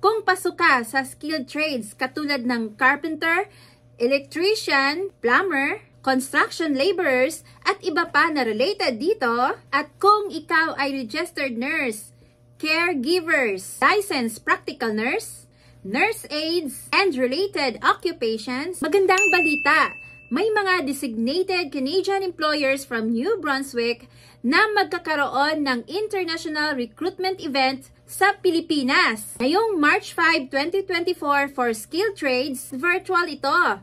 Kung pasok ka sa skilled trades katulad ng carpenter, electrician, plumber, construction laborers, at iba pa na related dito, at kung ikaw ay registered nurse, caregivers, licensed practical nurse, nurse aides, and related occupations, magandang balita! May mga designated Canadian employers from New Brunswick na magkakaroon ng international recruitment event sa Pilipinas. Ngayong March 5, 2024 for skilled trades, virtual ito.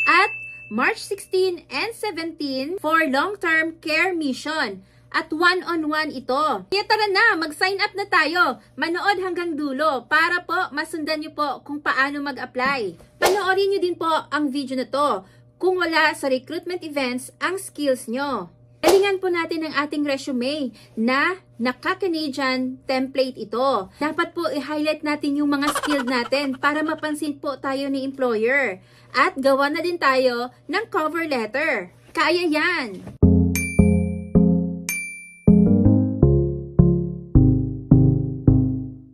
At March 16 and 17 for long-term care mission. At one-on-one ito. Kaya tara na, mag-sign up na tayo. Manood hanggang dulo para po masundan nyo po kung paano mag-apply. Panoorin nyo din po ang video na to kung wala sa recruitment events ang skills nyo. Galingan po natin ang ating resume na naka-Canadian template ito. Dapat po i-highlight natin yung mga skills natin para mapansin po tayo ni employer. At gawa na din tayo ng cover letter. Kaya yan!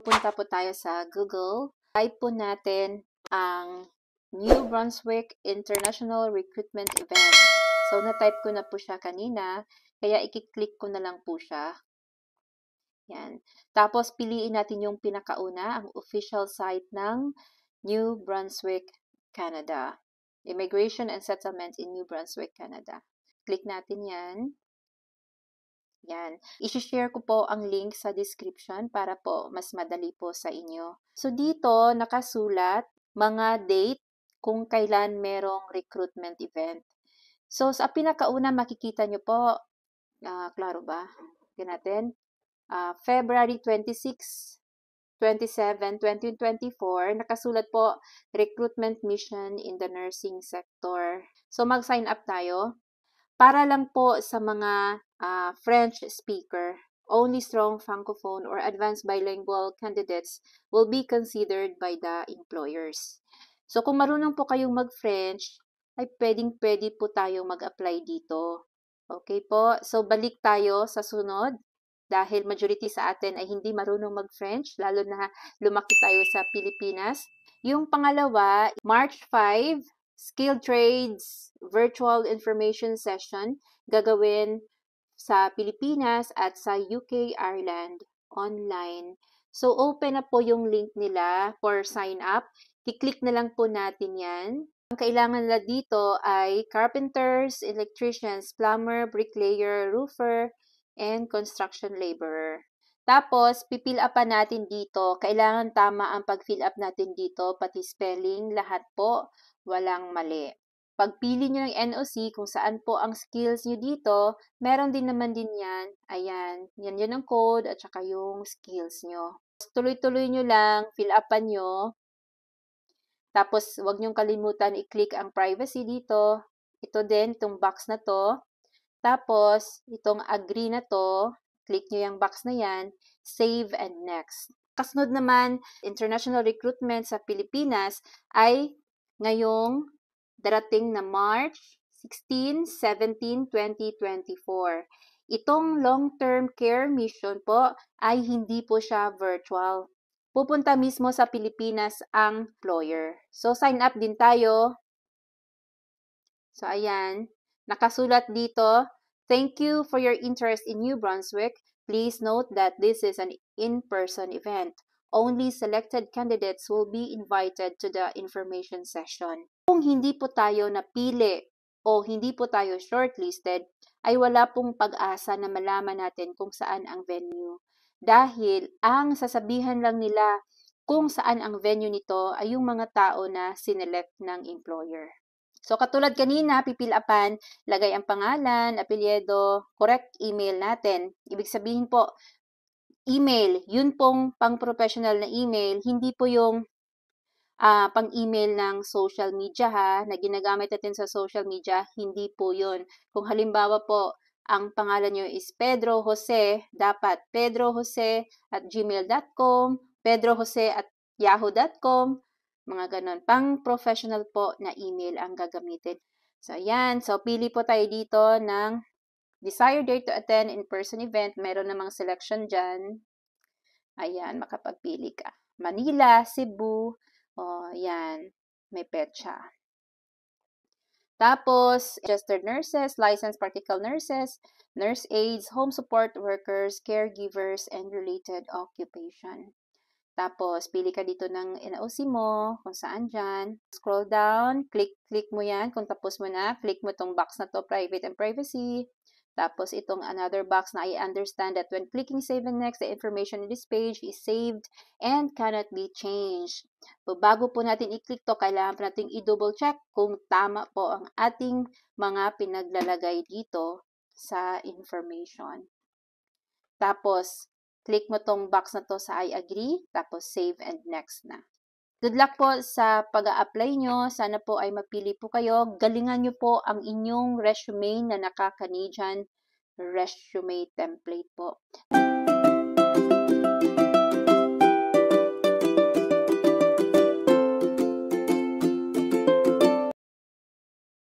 Punta po tayo sa Google. Type po natin ang New Brunswick International Recruitment Event. So, na-type ko na po siya kanina, kaya i-click ko na lang po siya. Yan. Tapos, piliin natin yung pinakauna, ang official site ng New Brunswick, Canada. Immigration and Settlement in New Brunswick, Canada. Click natin yan. Yan. I-share ko po ang link sa description para po mas madali po sa inyo. So, dito nakasulat mga date kung kailan merong recruitment event. So, sa pinakauna makikita nyo po, klaro ba? Tignan natin. February 26, 27, 2024, nakasulat po, recruitment mission in the nursing sector. So, mag-sign up tayo. Para lang po sa mga French speaker, only strong francophone or advanced bilingual candidates will be considered by the employers. So, kung marunong po kayong mag-French, ay pwedeng-pwede po tayong mag-apply dito. Okay po? So, balik tayo sa sunod. Dahil majority sa atin ay hindi marunong mag-French, lalo na lumaki tayo sa Pilipinas. Yung pangalawa, March 5, Skilled Trades Virtual Information Session, gagawin sa Pilipinas at sa UK, Ireland, online. So, open na po yung link nila for sign up. I-click na lang po natin yan. Ang kailangan nila dito ay carpenters, electricians, plumber, bricklayer, roofer, and construction laborer. Tapos, pipil upan natin dito. Kailangan tama ang pag-fill up natin dito, pati spelling, lahat po, walang mali. Pagpili nyo ng NOC kung saan po ang skills nyo dito, meron din naman din yan. Ayan, yan ang code at saka yung skills nyo. Tuloy-tuloy nyo lang, fill upan nyo. Tapos, huwag niyong kalimutan i-click ang privacy dito. Ito din, itong box na to. Tapos, itong agree na to, click nyo yung box na yan, save and next. Kasunod naman, international recruitment sa Pilipinas ay ngayong darating na March 16, 17, 2024. Itong long-term care mission po ay hindi po siya virtual. Pupunta mismo sa Pilipinas ang employer. So, sign up din tayo. So, ayan. Nakasulat dito, thank you for your interest in New Brunswick. Please note that this is an in-person event. Only selected candidates will be invited to the information session. Kung hindi po tayo napili o hindi po tayo shortlisted, ay wala pong pag-asa na malaman natin kung saan ang venue. Dahil ang sasabihan lang nila kung saan ang venue nito ay yung mga tao na sinelect ng employer. So, katulad kanina, pipilapan, lagay ang pangalan, apelyido, correct email natin. Ibig sabihin po, email, yun pong pang-professional na email, hindi po yung pang-email ng social media na ginagamit natin sa social media, hindi po yun. Kung halimbawa po, ang pangalan nyo is Pedro Jose, dapat pedrojose@gmail.com, pedrojose@yahoo.com, mga ganon. Pang-professional po na email ang gagamitin. So, ayan. So, pili po tayo dito ng desired date to attend in-person event. Meron namang selection dyan. Ayan, makapagpili ka. Manila, Cebu, yan, may petsa. Tapos, registered nurses, licensed practical nurses, nurse aides, home support workers, caregivers, and related occupation. Tapos, pili ka dito ng NOC mo, kung saan dyan. Scroll down, click mo yan. Kung tapos mo na, click mo tong box na to, private and privacy. Tapos, itong another box na I understand that when clicking save and next, the information in this page is saved and cannot be changed. So, bago po natin i-click to, kailangan po natin i-double check kung tama po ang ating mga pinaglalagay dito sa information. Tapos, click mo tong box na to sa I agree, tapos save and next na. Good luck po sa pag-a-apply nyo. Sana po ay mapili po kayo. Galingan nyo po ang inyong resume na naka-Canadian resume template po.